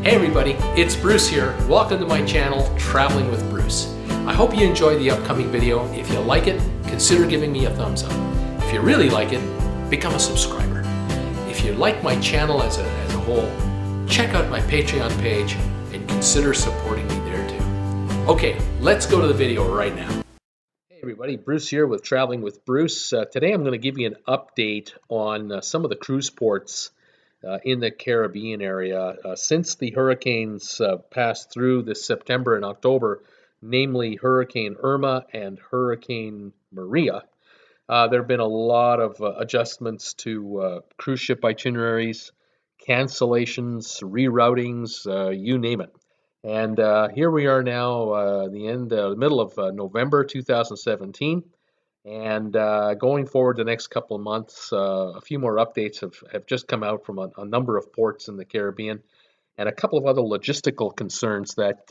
Hey everybody, it's Bruce here. Welcome to my channel, Traveling with Bruce. I hope you enjoy the upcoming video. If you like it, consider giving me a thumbs up. If you really like it, become a subscriber. If you like my channel as a whole, check out my Patreon page and consider supporting me there too. Okay, let's go to the video right now. Hey everybody, Bruce here with Traveling with Bruce. Today I'm going to give you an update on some of the cruise ports in the Caribbean area. Since the hurricanes passed through this September and October, namely Hurricane Irma and Hurricane Maria, there have been a lot of adjustments to cruise ship itineraries, cancellations, reroutings, you name it. And here we are now, the middle of November 2017. And going forward the next couple of months, a few more updates have just come out from a number of ports in the Caribbean, and a couple of other logistical concerns that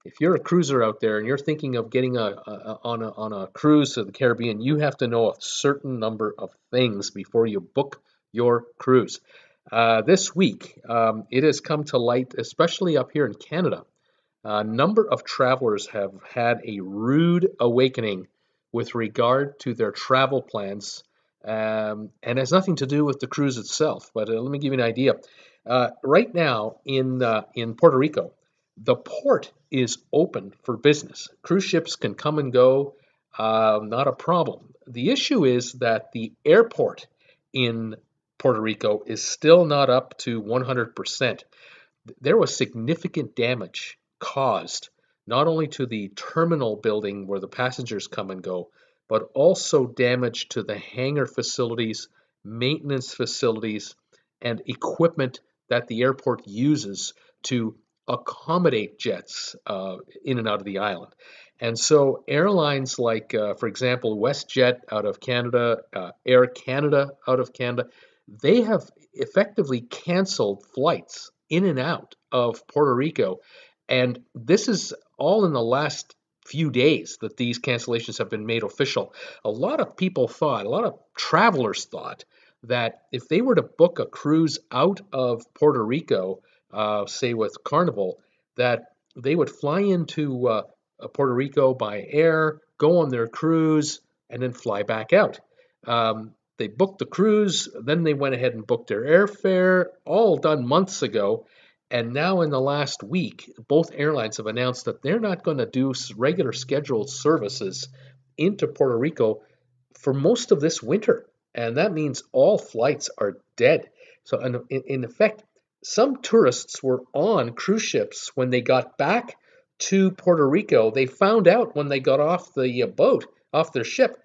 if you're a cruiser out there and you're thinking of getting on a cruise to the Caribbean, you have to know a certain number of things before you book your cruise. This week, it has come to light, especially up here in Canada. A number of travelers have had a rude awakening with regard to their travel plans, and has nothing to do with the cruise itself. But let me give you an idea. Right now in Puerto Rico, the port is open for business. Cruise ships can come and go, not a problem. The issue is that the airport in Puerto Rico is still not up to 100%. There was significant damage caused not only to the terminal building where the passengers come and go, but also damage to the hangar facilities, maintenance facilities, and equipment that the airport uses to accommodate jets in and out of the island. And so airlines like, for example, WestJet out of Canada, Air Canada out of Canada, they have effectively canceled flights in and out of Puerto Rico. And this is all in the last few days that these cancellations have been made official. A lot of people thought, a lot of travelers thought, that if they were to book a cruise out of Puerto Rico, say with Carnival, that they would fly into Puerto Rico by air, go on their cruise, and then fly back out. They booked the cruise, then they went ahead and booked their airfare, all done months ago. And now in the last week, both airlines have announced that they're not going to do regular scheduled services into Puerto Rico for most of this winter. And that means all flights are dead. So in effect, some tourists were on cruise ships when they got back to Puerto Rico. They found out when they got off the boat, off their ship,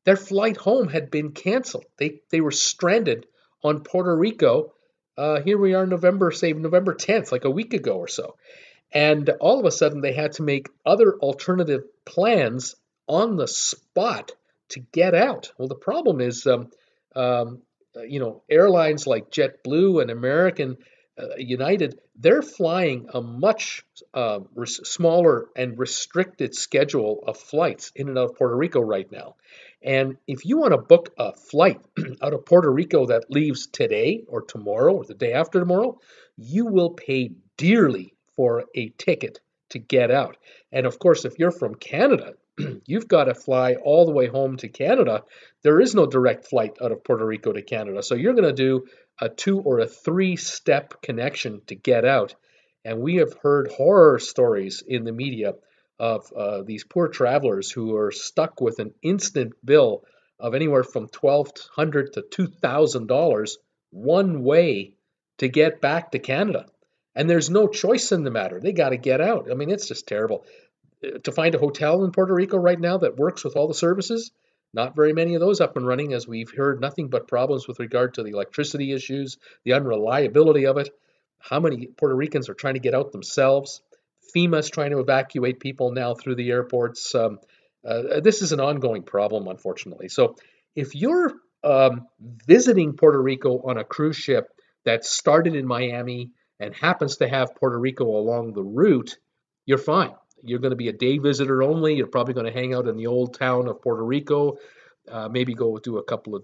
their flight home had been canceled. They were stranded on Puerto Rico. Here we are November 10th, like a week ago or so. And all of a sudden they had to make other alternative plans on the spot to get out. Well, the problem is, airlines like JetBlue and American United, they're flying a much smaller and restricted schedule of flights in and out of Puerto Rico right now. And if you want to book a flight out of Puerto Rico that leaves today or tomorrow or the day after tomorrow, you will pay dearly for a ticket to get out. And of course, if you're from Canada, you've got to fly all the way home to Canada. There is no direct flight out of Puerto Rico to Canada. So you're going to do a 2 or a 3-step connection to get out. And we have heard horror stories in the media of these poor travelers who are stuck with an instant bill of anywhere from $1,200 to $2,000 one way to get back to Canada. And there's no choice in the matter. They got to get out. I mean, it's just terrible. To find a hotel in Puerto Rico right now that works with all the services, not very many of those up and running, as we've heard nothing but problems with regard to the electricity issues, the unreliability of it, how many Puerto Ricans are trying to get out themselves. FEMA's trying to evacuate people now through the airports. This is an ongoing problem, unfortunately. So if you're visiting Puerto Rico on a cruise ship that started in Miami and happens to have Puerto Rico along the route, you're fine. You're going to be a day visitor only. You're probably going to hang out in the old town of Puerto Rico, maybe go do a couple of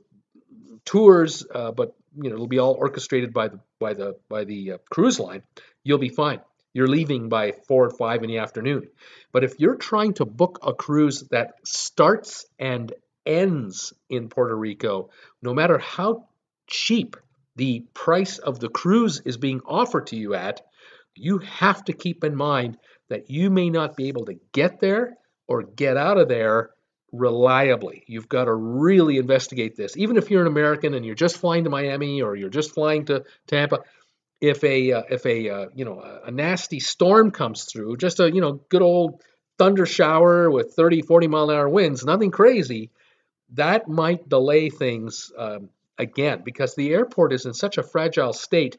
tours, but it'll be all orchestrated by the cruise line, you'll be fine. You're leaving by 4 or 5 in the afternoon. But if you're trying to book a cruise that starts and ends in Puerto Rico, no matter how cheap the price of the cruise is being offered to you at, you have to keep in mind that you may not be able to get there or get out of there reliably. You've got to really investigate this. Even if you're an American and you're just flying to Miami or you're just flying to Tampa, if a nasty storm comes through, just a good old thunder shower with 30, 40 mile an hour winds, nothing crazy, that might delay things again, because the airport is in such a fragile state.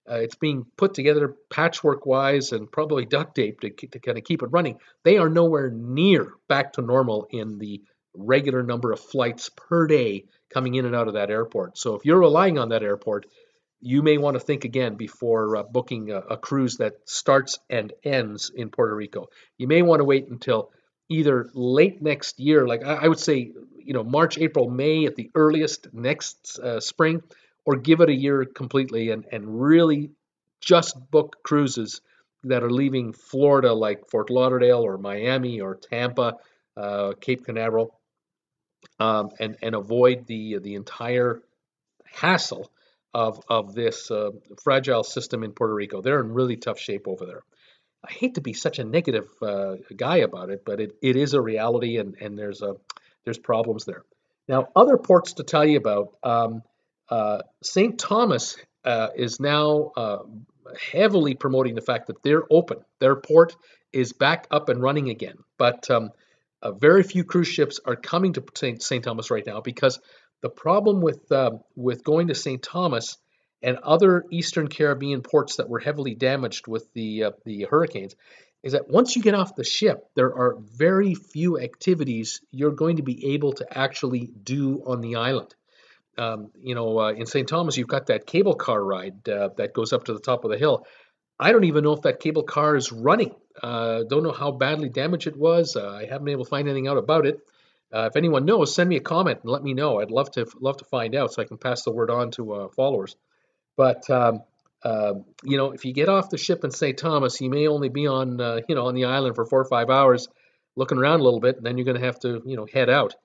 It's being put together patchwork-wise and probably duct tape to kind of keep it running. They are nowhere near back to normal in the regular number of flights per day coming in and out of that airport. So if you're relying on that airport, you may want to think again before booking a cruise that starts and ends in Puerto Rico. You may want to wait until either late next year, like I would say, March, April, May at the earliest next spring, or give it a year completely and really just book cruises that are leaving Florida, like Fort Lauderdale or Miami or Tampa, Cape Canaveral, and avoid the entire hassle of this fragile system in Puerto Rico. They're in really tough shape over there. I hate to be such a negative guy about it, but it is a reality, and there's problems there. Now, other ports to tell you about. St. Thomas is now heavily promoting the fact that they're open. Their port is back up and running again. But very few cruise ships are coming to St. Thomas right now, because the problem with going to St. Thomas and other Eastern Caribbean ports that were heavily damaged with the hurricanes is that once you get off the ship, there are very few activities you're going to be able to actually do on the island. In St. Thomas, you've got that cable car ride that goes up to the top of the hill. I don't even know if that cable car is running. Don't know how badly damaged it was. I haven't been able to find anything out about it. If anyone knows, send me a comment and let me know. I'd love to find out so I can pass the word on to followers. But if you get off the ship in St. Thomas, you may only be on on the island for 4 or 5 hours, looking around a little bit, and then you're going to have to head out.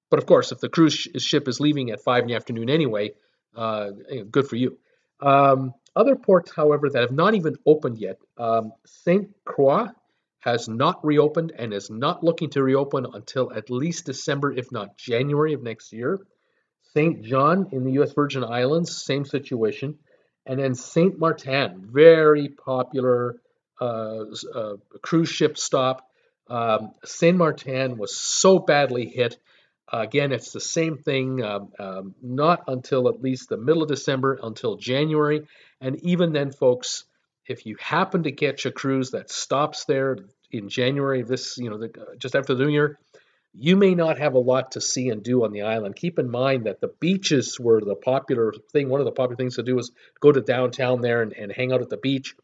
But of course, if the cruise ship is leaving at 5 in the afternoon anyway, good for you. Other ports, however, that have not even opened yet, St. Croix has not reopened and is not looking to reopen until at least December, if not January of next year. St. John in the U.S. Virgin Islands, same situation. And then St. Maarten, very popular cruise ship stop. St. Maarten was so badly hit. Again, it's the same thing, not until at least the middle of December, until January. And even then, folks, if you happen to catch a cruise that stops there in January, just after the New Year, you may not have a lot to see and do on the island. Keep in mind that the beaches were the popular thing. One of the popular things to do was go to downtown there and hang out at the beach.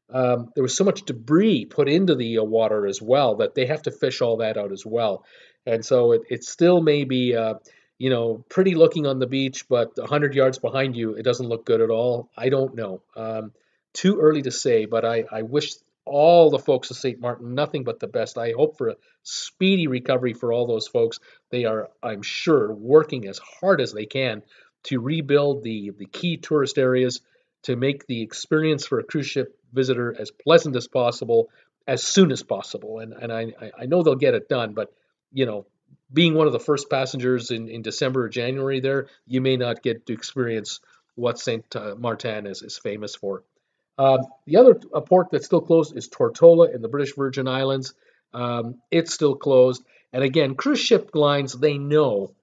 There was so much debris put into the water as well that they have to fish all that out as well. And so it still may be, pretty looking on the beach, but 100 yards behind you, it doesn't look good at all. I don't know. Too early to say, but I wish all the folks of St. Maarten nothing but the best. I hope for a speedy recovery for all those folks. They are, I'm sure, working as hard as they can to rebuild the key tourist areas, to make the experience for a cruise ship visitor as pleasant as possible, as soon as possible. And I know they'll get it done, but being one of the first passengers in December or January there, you may not get to experience what St. Maarten is famous for. The other port that's still closed is Tortola in the British Virgin Islands. It's still closed. And again, cruise ship lines, they know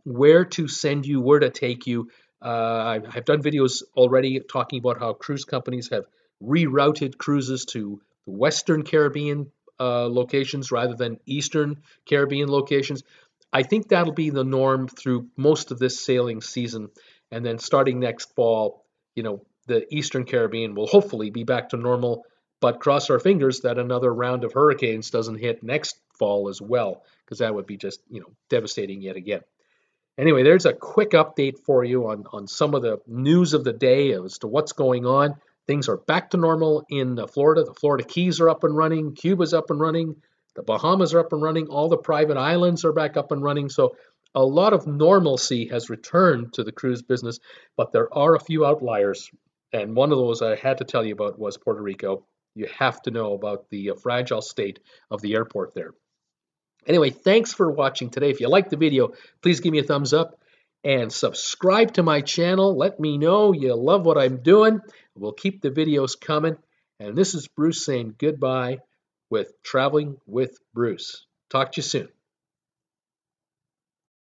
where to send you, where to take you. I've done videos already talking about how cruise companies have rerouted cruises to the Western Caribbean locations rather than Eastern Caribbean locations. I think that'll be the norm through most of this sailing season. And then starting next fall, the Eastern Caribbean will hopefully be back to normal, but cross our fingers that another round of hurricanes doesn't hit next fall as well, because that would be just, devastating yet again. Anyway, there's a quick update for you on some of the news of the day as to what's going on. Things are back to normal in Florida. The Florida Keys are up and running. Cuba's up and running. The Bahamas are up and running. All the private islands are back up and running. So a lot of normalcy has returned to the cruise business, but there are a few outliers. And one of those I had to tell you about was Puerto Rico. You have to know about the fragile state of the airport there. Anyway, thanks for watching today. If you liked the video, please give me a thumbs up and subscribe to my channel. Let me know you love what I'm doing. We'll keep the videos coming. And this is Bruce saying goodbye with Traveling with Bruce. Talk to you soon.